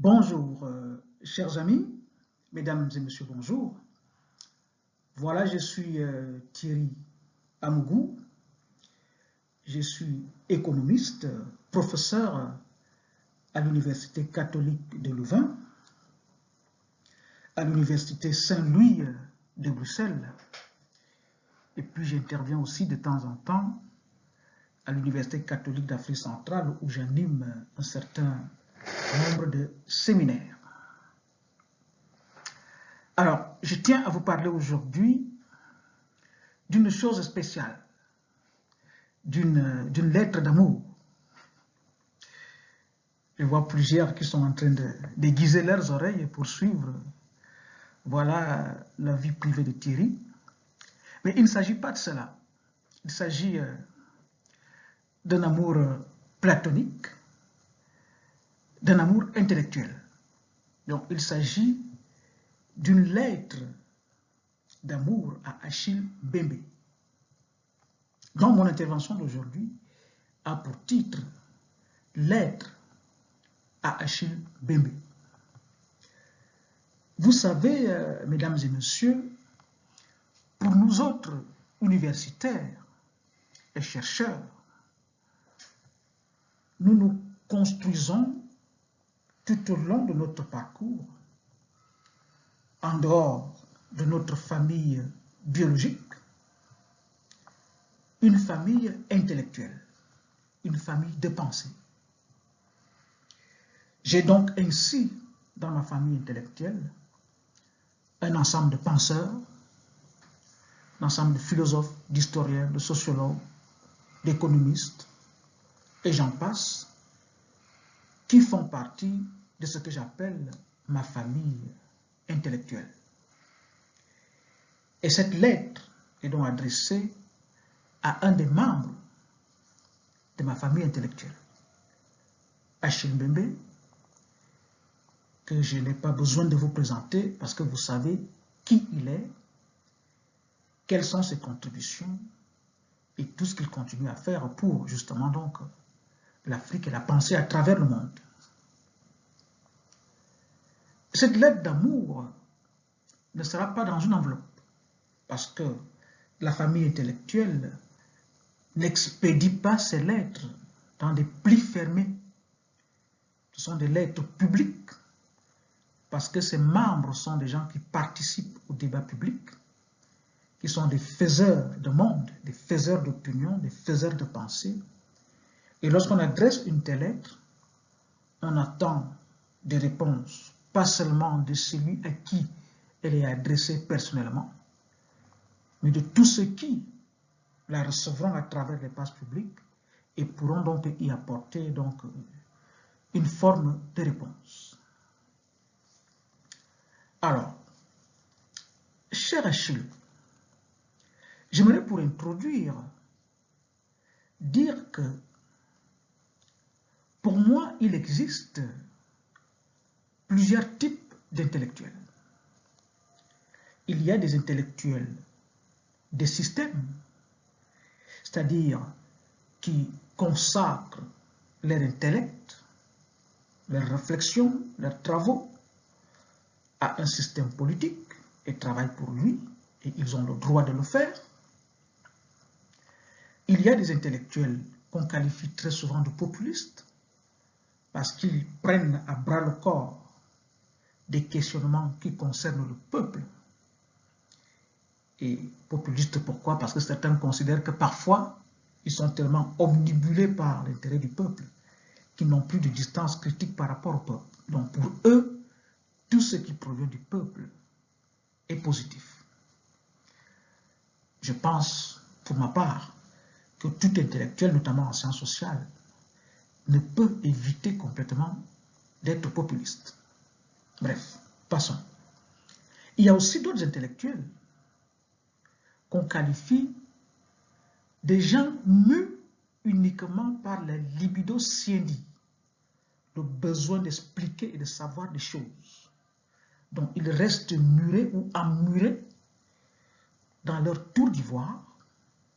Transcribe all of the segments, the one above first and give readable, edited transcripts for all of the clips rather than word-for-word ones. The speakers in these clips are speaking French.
Bonjour, chers amis, mesdames et messieurs, bonjour. Voilà, je suis Thierry Amougou. Je suis économiste, professeur à l'Université catholique de Louvain, à l'Université Saint-Louis de Bruxelles, et puis j'interviens aussi de temps en temps à l'Université catholique d'Afrique centrale où j'anime un certain nombre de séminaires. Alors, je tiens à vous parler aujourd'hui d'une chose spéciale, d'une lettre d'amour. Je vois plusieurs qui sont en train d'aiguiser leurs oreilles pour suivre, voilà, la vie privée de Thierry. Mais il ne s'agit pas de cela. Il s'agit d'un amour platonique, d'un amour intellectuel. Donc, il s'agit d'une lettre d'amour à Achille Mbembe. Donc, mon intervention d'aujourd'hui a pour titre « Lettre à Achille Mbembe ». Vous savez, mesdames et messieurs, pour nous autres universitaires et chercheurs, nous nous construisons tout au long de notre parcours, en dehors de notre famille biologique, une famille intellectuelle, une famille de pensée. J'ai donc ainsi, dans ma famille intellectuelle, un ensemble de penseurs, un ensemble de philosophes, d'historiens, de sociologues, d'économistes, et j'en passe, qui font partie de ce que j'appelle ma famille intellectuelle. Et cette lettre est donc adressée à un des membres de ma famille intellectuelle, Achille Mbembe, que je n'ai pas besoin de vous présenter parce que vous savez qui il est, quelles sont ses contributions et tout ce qu'il continue à faire pour justement donc l'Afrique et la pensée à travers le monde. Cette lettre d'amour ne sera pas dans une enveloppe parce que la famille intellectuelle n'expédie pas ces lettres dans des plis fermés. Ce sont des lettres publiques parce que ces membres sont des gens qui participent au débat public, qui sont des faiseurs de monde, des faiseurs d'opinion, des faiseurs de pensée. Et lorsqu'on adresse une telle lettre, on attend des réponses, pas seulement de celui à qui elle est adressée personnellement, mais de tous ceux qui la recevront à travers l'espace public et pourront donc y apporter donc une forme de réponse. Alors, cher Achille, j'aimerais pour introduire dire que pour moi, il existe plusieurs types d'intellectuels. Il y a des intellectuels des systèmes, c'est-à-dire qui consacrent leur intellect, leurs réflexions, leurs travaux à un système politique et travaillent pour lui, et ils ont le droit de le faire. Il y a des intellectuels qu'on qualifie très souvent de populistes, parce qu'ils prennent à bras le corps des questionnements qui concernent le peuple. Et populistes, pourquoi? Parce que certains considèrent que parfois, ils sont tellement omnibulés par l'intérêt du peuple qu'ils n'ont plus de distance critique par rapport au peuple. Donc pour eux, tout ce qui provient du peuple est positif. Je pense, pour ma part, que tout intellectuel, notamment en sciences sociales, ne peut éviter complètement d'être populiste. Bref, passons. Il y a aussi d'autres intellectuels qu'on qualifie de gens mus uniquement par la libido sciendi, le besoin d'expliquer et de savoir des choses. Donc ils restent murés ou emmurés dans leur tour d'ivoire,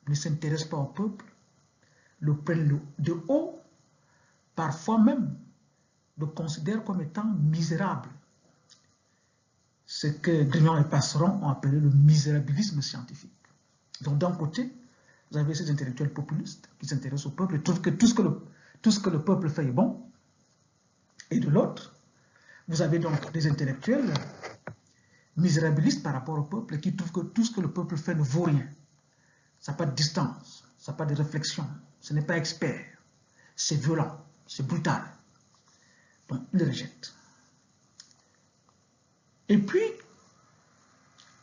ne s'intéressent pas au peuple, le prennent de haut, parfois même le considèrent comme étant misérable. Ce que Grignon et Passeron ont appelé le misérabilisme scientifique. Donc d'un côté, vous avez ces intellectuels populistes qui s'intéressent au peuple et trouvent que tout ce que le peuple fait est bon. Et de l'autre, vous avez donc des intellectuels misérabilistes par rapport au peuple qui trouvent que tout ce que le peuple fait ne vaut rien. Ça n'a pas de distance, ça n'a pas de réflexion, ce n'est pas expert, c'est violent, c'est brutal. Donc, ils le rejettent. Et puis,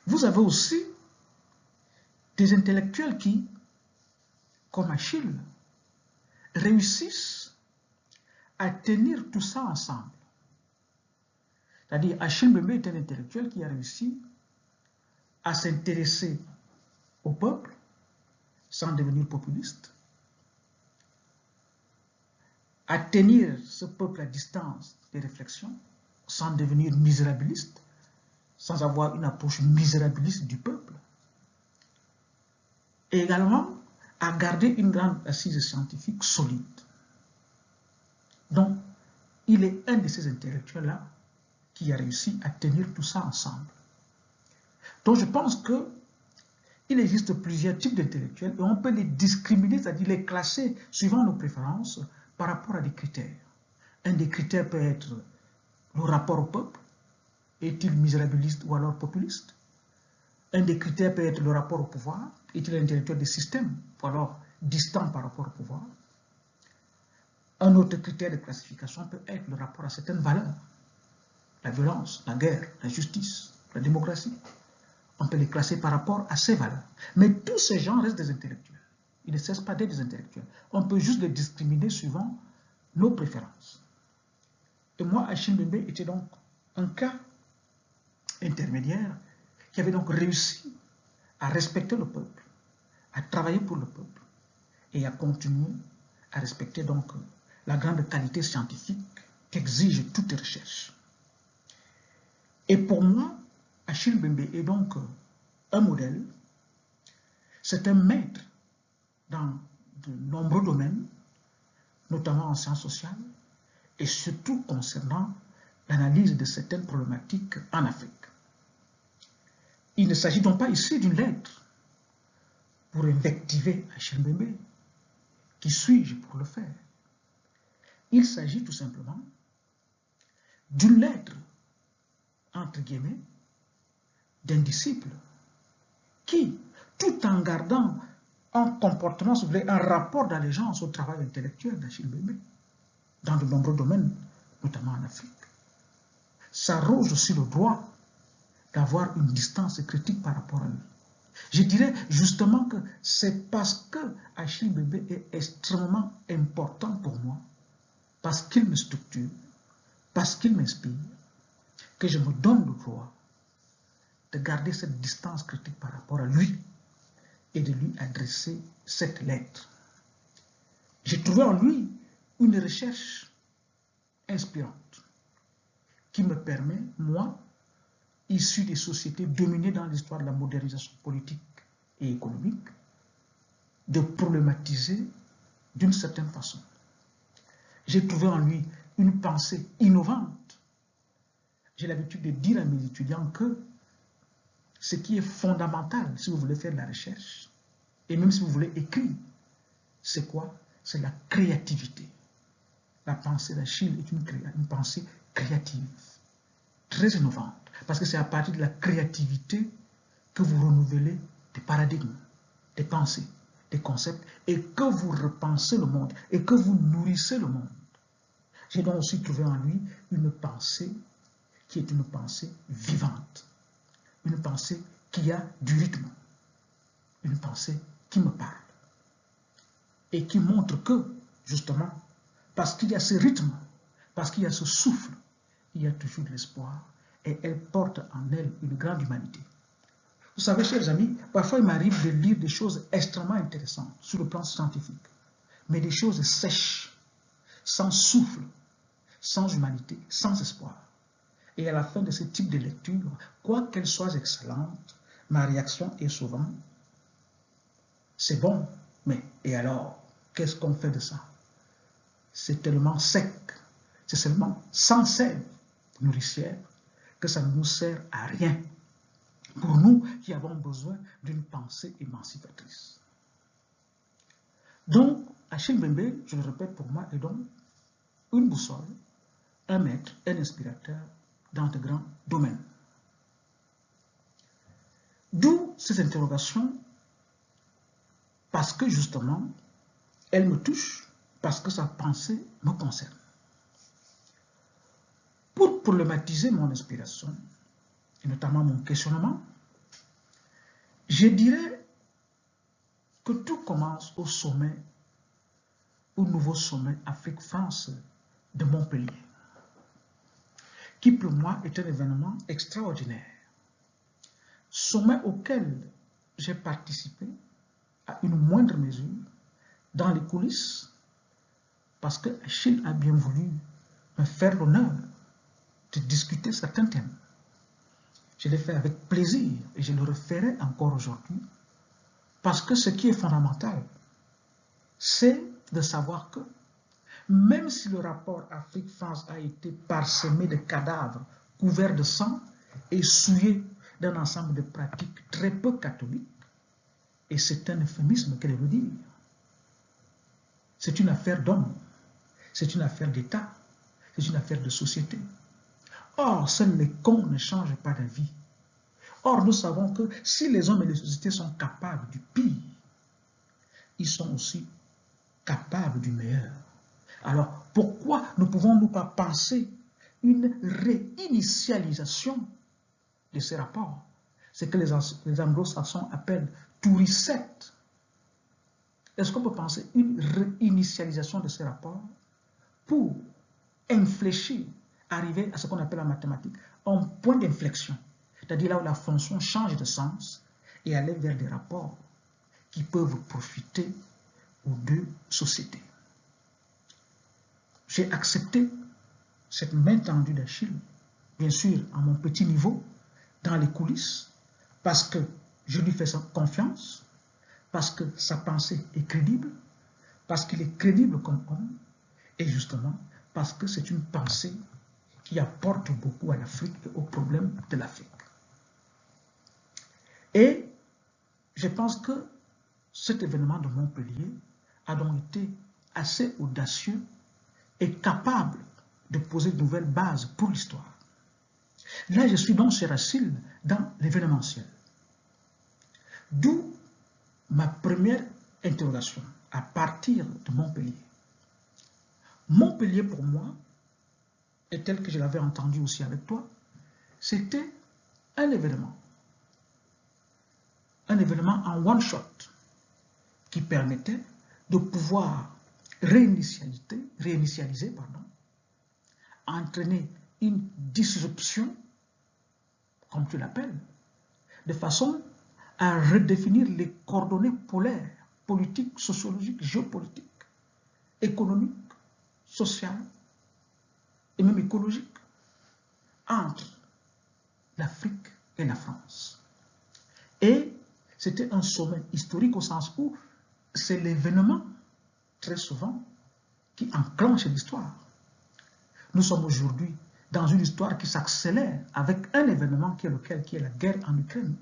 vous avez aussi des intellectuels qui, comme Achille, réussissent à tenir tout ça ensemble. C'est-à-dire, Achille Mbembe est un intellectuel qui a réussi à s'intéresser au peuple sans devenir populiste, à tenir ce peuple à distance des réflexions sans devenir misérabiliste, sans avoir une approche misérabiliste du peuple, et également à garder une grande assise scientifique solide. Donc, il est un de ces intellectuels-là qui a réussi à tenir tout ça ensemble. Donc, je pense qu'il existe plusieurs types d'intellectuels et on peut les discriminer, c'est-à-dire les classer suivant nos préférences par rapport à des critères. Un des critères peut être le rapport au peuple. Est-il misérabiliste ou alors populiste? Un des critères peut être le rapport au pouvoir. Est-il un intellectuel des systèmes ou alors distant par rapport au pouvoir? Un autre critère de classification peut être le rapport à certaines valeurs. La violence, la guerre, la justice, la démocratie. On peut les classer par rapport à ces valeurs. Mais tous ces gens restent des intellectuels. Ils ne cessent pas d'être des intellectuels. On peut juste les discriminer suivant nos préférences. Et moi, Achille Mbembe était donc un cas intermédiaire qui avait donc réussi à respecter le peuple, à travailler pour le peuple et à continuer à respecter donc la grande qualité scientifique qu'exige toute recherche. Et pour moi, Achille Mbembe est donc un modèle, c'est un maître dans de nombreux domaines, notamment en sciences sociales, et surtout concernant l'analyse de certaines problématiques en Afrique. Il ne s'agit donc pas ici d'une lettre pour invectiver Achille Mbembe. Qui suis-je pour le faire? Il s'agit tout simplement d'une lettre, entre guillemets, d'un disciple qui, tout en gardant un comportement, si vous voulez, un rapport d'allégeance au travail intellectuel d'Achille Mbembe, dans de nombreux domaines, notamment en Afrique, s'arroge aussi le droit d'avoir une distance critique par rapport à lui. Je dirais justement que c'est parce que Achille Mbembe est extrêmement important pour moi, parce qu'il me structure, parce qu'il m'inspire, que je me donne le droit de garder cette distance critique par rapport à lui et de lui adresser cette lettre. J'ai trouvé en lui une recherche inspirante qui me permet, moi, issu des sociétés dominées dans l'histoire de la modernisation politique et économique, de problématiser d'une certaine façon. J'ai trouvé en lui une pensée innovante. J'ai l'habitude de dire à mes étudiants que ce qui est fondamental si vous voulez faire de la recherche, et même si vous voulez écrire, c'est quoi? C'est la créativité. La pensée d'Achille est une pensée créative, très innovante. Parce que c'est à partir de la créativité que vous renouvelez des paradigmes, des pensées, des concepts, et que vous repensez le monde, et que vous nourrissez le monde. J'ai donc aussi trouvé en lui une pensée qui est une pensée vivante, une pensée qui a du rythme, une pensée qui me parle, et qui montre que, justement, parce qu'il y a ce rythme, parce qu'il y a ce souffle, il y a toujours de l'espoir, et elle porte en elle une grande humanité. Vous savez, chers amis, parfois il m'arrive de lire des choses extrêmement intéressantes sur le plan scientifique, mais des choses sèches, sans souffle, sans humanité, sans espoir. Et à la fin de ce type de lecture, quoi qu'elle soit excellente, ma réaction est souvent « c'est bon, mais et alors, qu'est-ce qu'on fait de ça? C'est tellement sec, c'est seulement sans sève nourricière que ça ne nous sert à rien pour nous qui avons besoin d'une pensée émancipatrice. Donc, Achille Mbembe, je le répète pour moi, est donc une boussole, un maître, un inspirateur dans de grands domaines. D'où ces interrogations, parce que justement, elles me touchent, parce que sa pensée me concerne. Pour problématiser mon inspiration, et notamment mon questionnement, je dirais que tout commence au sommet, au nouveau sommet Afrique-France de Montpellier, qui pour moi est un événement extraordinaire, sommet auquel j'ai participé à une moindre mesure dans les coulisses, parce que Achille a bien voulu me faire l'honneur de discuter certains thèmes. Je l'ai fait avec plaisir et je le referai encore aujourd'hui, parce que ce qui est fondamental, c'est de savoir que même si le rapport Afrique-France a été parsemé de cadavres couverts de sang et souillé d'un ensemble de pratiques très peu catholiques, et c'est un euphémisme qu'elle veut dire, c'est une affaire d'homme, c'est une affaire d'État, c'est une affaire de société. Or, seuls les cons ne changent pas d'avis. Or, nous savons que si les hommes et les sociétés sont capables du pire, ils sont aussi capables du meilleur. Alors, pourquoi ne pouvons-nous pas penser une réinitialisation de ces rapports? C'est que les anglo-saxons appellent to reset. Est-ce qu'on peut penser une réinitialisation de ces rapports pour infléchir, arriver à ce qu'on appelle en mathématiques un point d'inflexion, c'est-à-dire là où la fonction change de sens et aller vers des rapports qui peuvent profiter aux deux sociétés. J'ai accepté cette main tendue d'Achille, bien sûr à mon petit niveau, dans les coulisses, parce que je lui fais confiance, parce que sa pensée est crédible, parce qu'il est crédible comme homme, et justement parce que c'est une pensée qui apporte beaucoup à l'Afrique et aux problèmes de l'Afrique. Et je pense que cet événement de Montpellier a donc été assez audacieux et capable de poser de nouvelles bases pour l'histoire. Là, je suis donc chez Rachille dans l'événementiel. D'où ma première interrogation à partir de Montpellier. Montpellier, pour moi, et tel que je l'avais entendu aussi avec toi, c'était un événement en one shot qui permettait de pouvoir réinitialiser, entraîner une disruption, comme tu l'appelles, de façon à redéfinir les coordonnées polaires, politiques, sociologiques, géopolitiques, économiques, sociales et même écologiques entre l'Afrique et la France. Et c'était un sommet historique au sens où c'est l'événement, très souvent, qui enclenche l'histoire. Nous sommes aujourd'hui dans une histoire qui s'accélère avec un événement qui est lequel, qui est la guerre en Ukraine.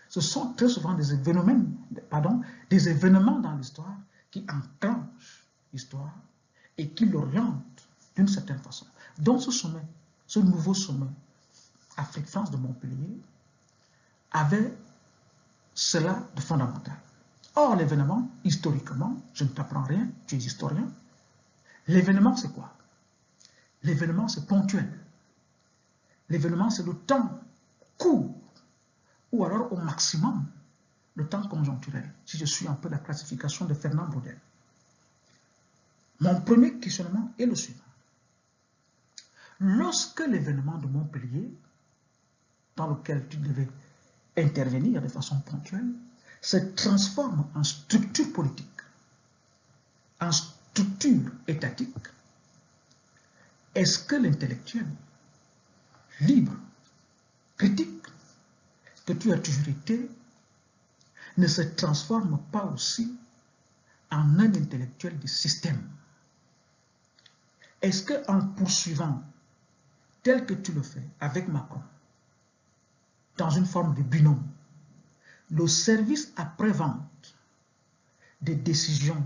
Ce sont très souvent des événements dans l'histoire qui enclenchent l'histoire et qui l'orientent d'une certaine façon. Donc ce sommet, ce nouveau sommet Afrique-France de Montpellier avait cela de fondamental. Or, l'événement, historiquement, je ne t'apprends rien, tu es historien, l'événement c'est quoi? L'événement c'est ponctuel. L'événement c'est le temps court, ou alors au maximum, le temps conjoncturel, si je suis un peu la classification de Fernand Braudel. Mon premier questionnement est le suivant. Lorsque l'événement de Montpellier, dans lequel tu devais intervenir de façon ponctuelle, se transforme en structure politique, en structure étatique, est-ce que l'intellectuel libre, critique, que tu as toujours été, ne se transforme pas aussi en un intellectuel du système? est-ce qu'en poursuivant, tel que tu le fais avec Macron, dans une forme de binôme, le service après-vente des décisions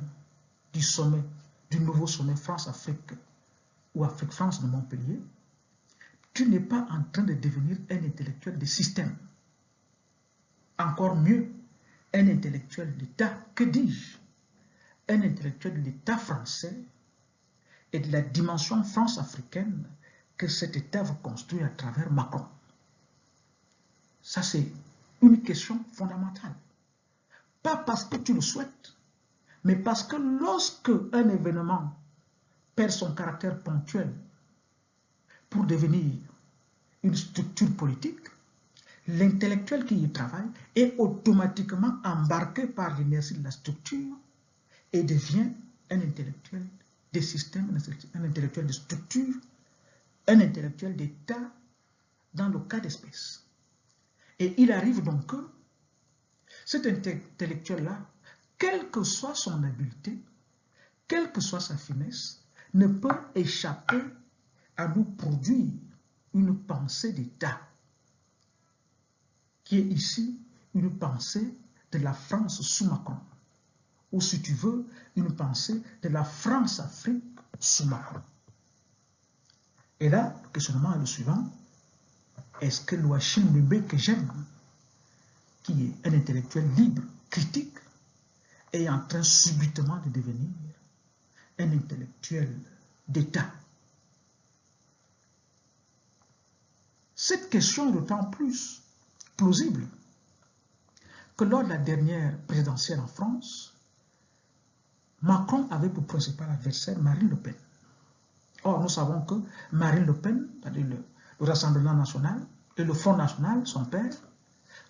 du sommet, du nouveau sommet France-Afrique ou Afrique-France de Montpellier, tu n'es pas en train de devenir un intellectuel de système. Encore mieux, un intellectuel d'État, que dis-je? Un intellectuel de l'État français et de la dimension France-africaine que cet État va construire à travers Macron. Ça, c'est une question fondamentale. Pas parce que tu le souhaites, mais parce que lorsque un événement perd son caractère ponctuel pour devenir une structure politique, l'intellectuel qui y travaille est automatiquement embarqué par l'inertie de la structure et devient un intellectuel des systèmes, un intellectuel de structure, un intellectuel d'État dans le cas d'espèce. Et il arrive donc que cet intellectuel-là, quelle que soit son habileté, quelle que soit sa finesse, ne peut échapper à nous produire une pensée d'État, qui est ici une pensée de la France sous Macron, ou si tu veux, une pensée de la France-Afrique sous Macron. Et là, le questionnement est le suivant. Est-ce que Louachim Mbembe que j'aime, qui est un intellectuel libre, critique, est en train subitement de devenir un intellectuel d'État? Cette question est d'autant plus plausible que lors de la dernière présidentielle en France, Macron avait pour principal adversaire Marine Le Pen. Or, nous savons que Marine Le Pen, c'est-à-dire le Rassemblement national et le Front national, son père,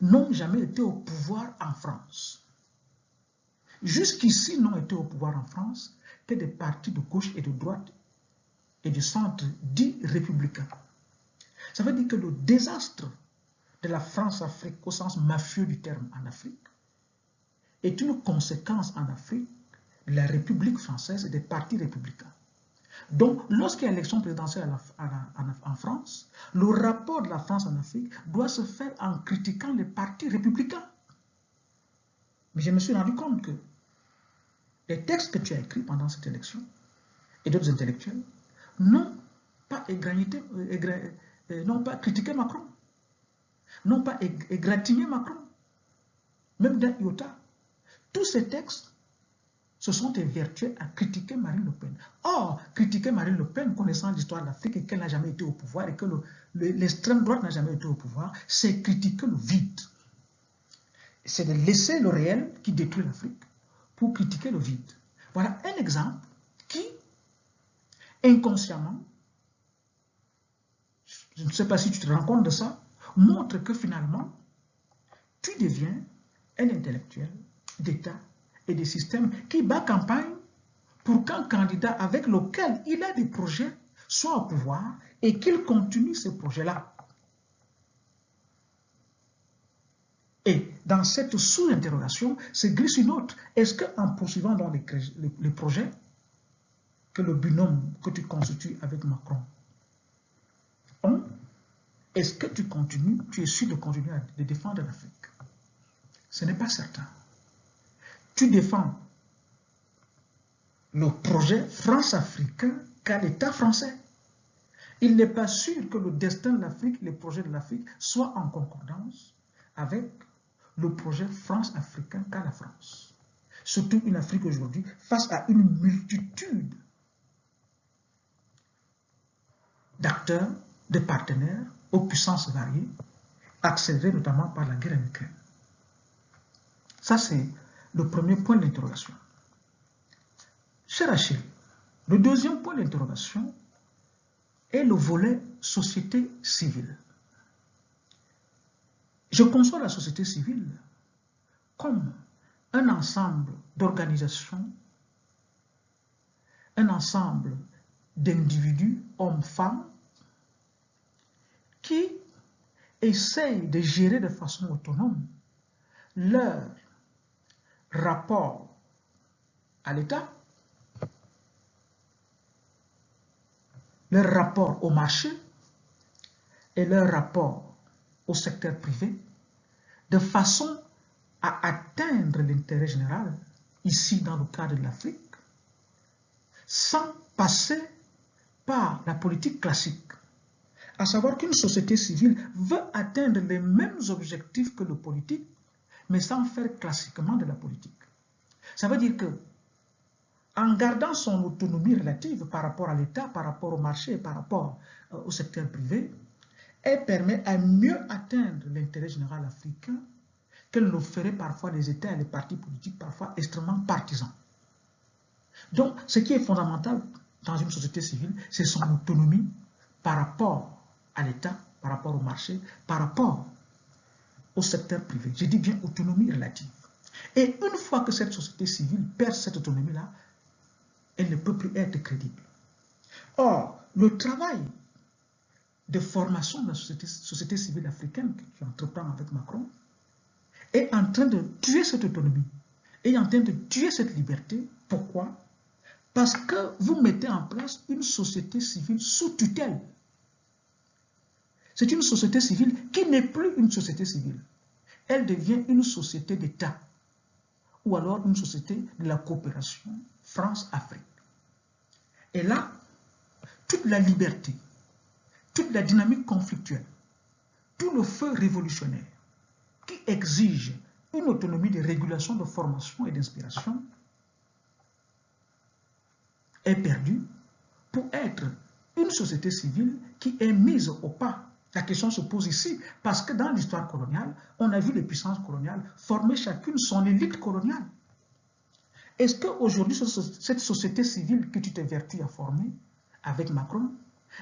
n'ont jamais été au pouvoir en France. Jusqu'ici, n'ont été au pouvoir en France que des partis de gauche et de droite et du centre dits républicains. Ça veut dire que le désastre de la France-Afrique, au sens mafieux du terme en Afrique, est une conséquence en Afrique de la République française et des partis républicains. Donc, lorsqu'il y a élection présidentielle en France, le rapport de la France en Afrique doit se faire en critiquant les partis républicains. Mais je me suis rendu compte que les textes que tu as écrits pendant cette élection et d'autres intellectuels n'ont pas critiqué Macron, n'ont pas égratigné Macron, même d'un iota. Tous ces textes se sont évertués à critiquer Marine Le Pen. Or, critiquer Marine Le Pen, connaissant l'histoire de l'Afrique et qu'elle n'a jamais été au pouvoir et que l'extrême droite n'a jamais été au pouvoir, c'est critiquer le vide. C'est de laisser le réel qui détruit l'Afrique pour critiquer le vide. Voilà un exemple qui, inconsciemment, je ne sais pas si tu te rends compte de ça, montre que finalement, tu deviens un intellectuel d'État et des systèmes qui bat campagne pour qu'un candidat avec lequel il a des projets soit au pouvoir et qu'il continue ces projets-là. Et dans cette sous-interrogation, se glisse une autre. Est-ce qu'en poursuivant dans les projets que le binôme que tu constitues avec Macron ont, est-ce que tu es sûr de continuer à défendre l'Afrique? Ce n'est pas certain. Tu défends le projet France-africain qu'a l'État français. Il n'est pas sûr que le destin de l'Afrique, les projets de l'Afrique, soient en concordance avec le projet France-africain qu'a la France. Surtout une Afrique aujourd'hui face à une multitude d'acteurs, de partenaires, aux puissances variées, accélérées notamment par la guerre en Ukraine. Ça, c'est le premier point d'interrogation. Cher Achille, le deuxième point d'interrogation est le volet société civile. Je conçois la société civile comme un ensemble d'organisations, un ensemble d'individus, hommes, femmes, qui essayent de gérer de façon autonome leur rapport à l'État leur rapport au marché et leur rapport au secteur privé, de façon à atteindre l'intérêt général, ici dans le cadre de l'Afrique, sans passer par la politique classique. À savoir qu'une société civile veut atteindre les mêmes objectifs que le politique, mais sans faire classiquement de la politique. Ça veut dire que, en gardant son autonomie relative par rapport à l'État, par rapport au marché, par rapport au secteur privé, elle permet à mieux atteindre l'intérêt général africain qu'elle le ferait parfois les États et les partis politiques, parfois extrêmement partisans. Donc, ce qui est fondamental dans une société civile, c'est son autonomie par rapport à l'État, par rapport au marché, par rapport au secteur privé. Je dis bien autonomie relative. Et une fois que cette société civile perd cette autonomie-là, elle ne peut plus être crédible. Or, le travail de formation de la société civile africaine qui entreprend avec Macron est en train de tuer cette autonomie, est en train de tuer cette liberté. Pourquoi? Parce que vous mettez en place une société civile sous tutelle. C'est une société civile qui n'est plus une société civile. Elle devient une société d'État ou alors une société de la coopération France-Afrique. Et là, toute la liberté, toute la dynamique conflictuelle, tout le feu révolutionnaire qui exige une autonomie de régulation, de formation et d'inspiration est perdu pour être une société civile qui est mise au pas. La question se pose ici parce que dans l'histoire coloniale, on a vu les puissances coloniales former chacune son élite coloniale. Est-ce qu'aujourd'hui, cette société civile que tu t'évertues à former avec Macron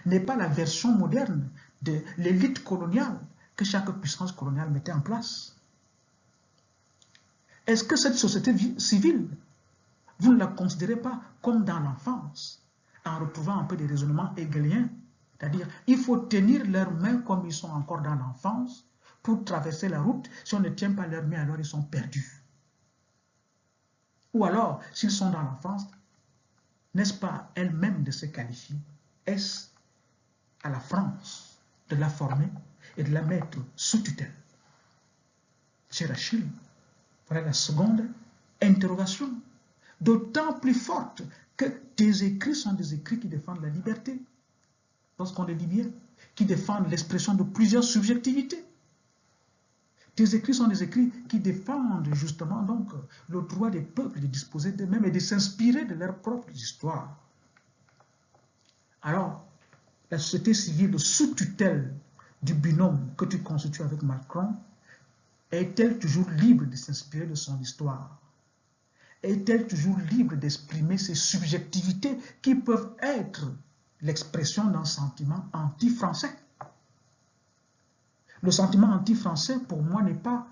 n'est pas la version moderne de l'élite coloniale que chaque puissance coloniale mettait en place? Est-ce que cette société civile, vous ne la considérez pas comme dans l'enfance, en retrouvant un peu des raisonnements hegeliens? C'est-à-dire, il faut tenir leurs mains comme ils sont encore dans l'enfance pour traverser la route. Si on ne tient pas leurs mains, alors ils sont perdus. Ou alors, s'ils sont dans l'enfance, n'est-ce pas elle-même de se qualifier? Est-ce à la France de la former et de la mettre sous tutelle? Cher Achille, voilà la seconde interrogation, d'autant plus forte que tes écrits sont des écrits qui défendent la liberté, lorsqu'on les lit bien, qui défendent l'expression de plusieurs subjectivités. Tes écrits sont des écrits qui défendent justement donc le droit des peuples de disposer d'eux-mêmes et de s'inspirer de leur propre histoire. Alors, la société civile sous tutelle du binôme que tu constitues avec Macron, est-elle toujours libre de s'inspirer de son histoire? Est-elle toujours libre d'exprimer ses subjectivités qui peuvent être l'expression d'un sentiment anti-français? Le sentiment anti-français, pour moi, n'est pas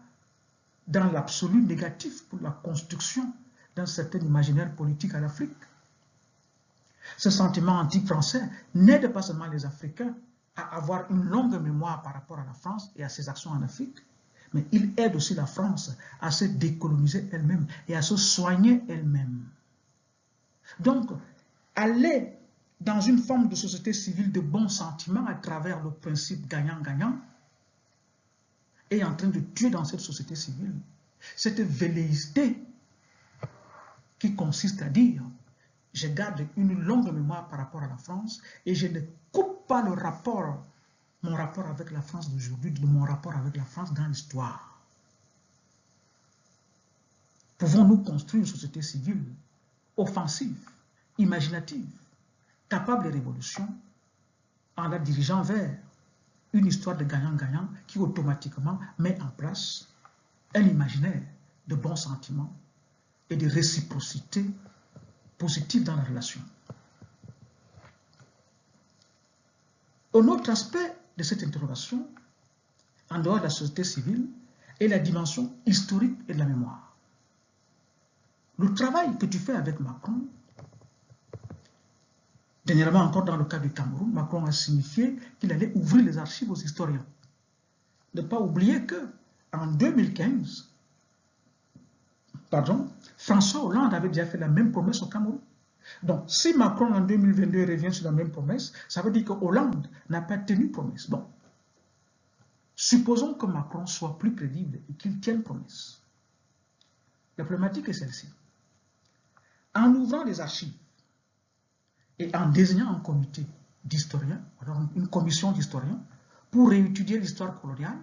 dans l'absolu négatif pour la construction d'un certain imaginaire politique à l'Afrique. Ce sentiment anti-français n'aide pas seulement les Africains à avoir une longue mémoire par rapport à la France et à ses actions en Afrique, mais il aide aussi la France à se décoloniser elle-même et à se soigner elle-même. Donc, aller dans une forme de société civile de bons sentiments à travers le principe gagnant-gagnant est en train de tuer dans cette société civile cette velléité qui consiste à dire je garde une longue mémoire par rapport à la France et je ne coupe pas mon rapport avec la France d'aujourd'hui, de mon rapport avec la France dans l'histoire. Pouvons-nous construire une société civile offensive, imaginative, capable de révolution, en la dirigeant vers une histoire de gagnant-gagnant qui automatiquement met en place un imaginaire de bons sentiments et de réciprocité positive dans la relation? Un autre aspect de cette interrogation, en dehors de la société civile, est la dimension historique et de la mémoire. Le travail que tu fais avec Macron, dernièrement encore dans le cas du Cameroun, Macron a signifié qu'il allait ouvrir les archives aux historiens. Ne pas oublier qu'en 2015, François Hollande avait déjà fait la même promesse au Cameroun. Donc, si Macron en 2022 revient sur la même promesse, ça veut dire que Hollande n'a pas tenu promesse. Donc, supposons que Macron soit plus crédible et qu'il tienne promesse. La problématique est celle-ci. En ouvrant les archives et en désignant un comité d'historiens, alors une commission d'historiens, pour réétudier l'histoire coloniale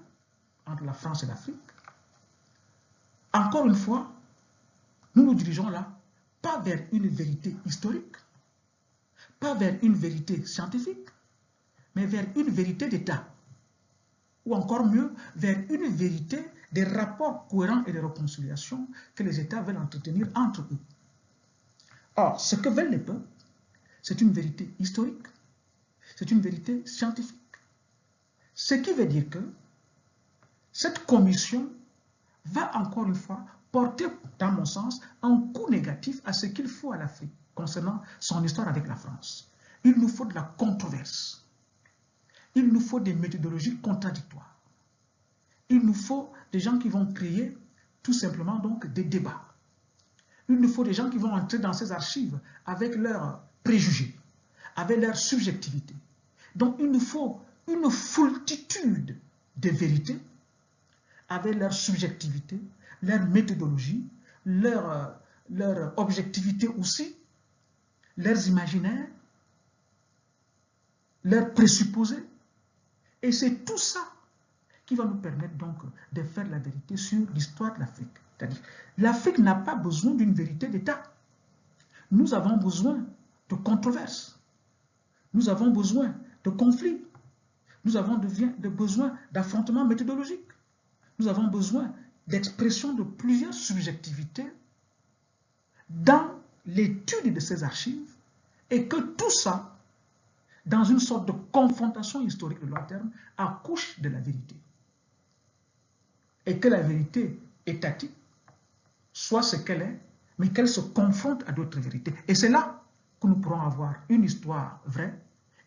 entre la France et l'Afrique, encore une fois, nous nous dirigeons là, pas vers une vérité historique, pas vers une vérité scientifique, mais vers une vérité d'État, ou encore mieux, vers une vérité des rapports cohérents et de réconciliation que les États veulent entretenir entre eux. Or, ce que veulent les peuples, c'est une vérité historique, c'est une vérité scientifique. Ce qui veut dire que cette commission va encore une fois porter, dans mon sens, un coup négatif à ce qu'il faut à l'Afrique concernant son histoire avec la France. Il nous faut de la controverse. Il nous faut des méthodologies contradictoires. Il nous faut des gens qui vont créer tout simplement donc des débats. Il nous faut des gens qui vont entrer dans ces archives avec leurs préjugés, avec leur subjectivité. Donc il nous faut une foultitude de vérités avec leur subjectivité, leur méthodologie, leur objectivité aussi, leurs imaginaires, leurs présupposés. Et c'est tout ça qui va nous permettre donc de faire la vérité sur l'histoire de l'Afrique. C'est-à-dire, l'Afrique n'a pas besoin d'une vérité d'État. Nous avons besoin de controverses. Nous avons besoin de conflits. Nous avons besoin d'affrontements méthodologiques. Nous avons besoin d'expression de plusieurs subjectivités dans l'étude de ces archives et que tout ça, dans une sorte de confrontation historique de long terme, accouche de la vérité. Et que la vérité étatique soit ce qu'elle est, mais qu'elle se confronte à d'autres vérités. Et c'est là que nous pourrons avoir une histoire vraie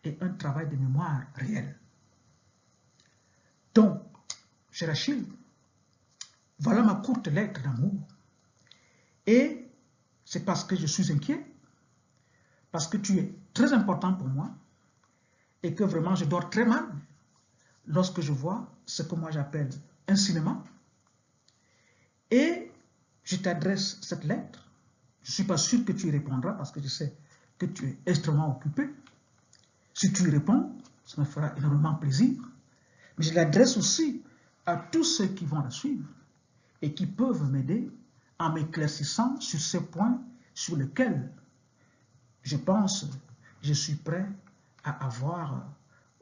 et un travail de mémoire réel. Donc, cher Achille, voilà ma courte lettre d'amour. Et c'est parce que je suis inquiet, parce que tu es très important pour moi, et que vraiment je dors très mal lorsque je vois ce que moi j'appelle un cinéma. Et je t'adresse cette lettre. Je ne suis pas sûr que tu y répondras parce que je sais que tu es extrêmement occupé. Si tu y réponds, ça me fera énormément plaisir. Mais je l'adresse aussi à tous ceux qui vont la suivre et qui peuvent m'aider en m'éclaircissant sur ces points sur lesquels je pense, je suis prêt à avoir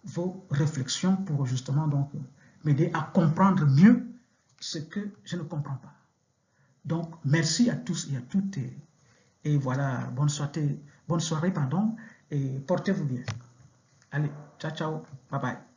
vos réflexions pour justement donc m'aider à comprendre mieux ce que je ne comprends pas. Donc, merci à tous et à toutes et voilà, bonne soirée, et portez-vous bien. Allez, ciao, ciao, bye bye.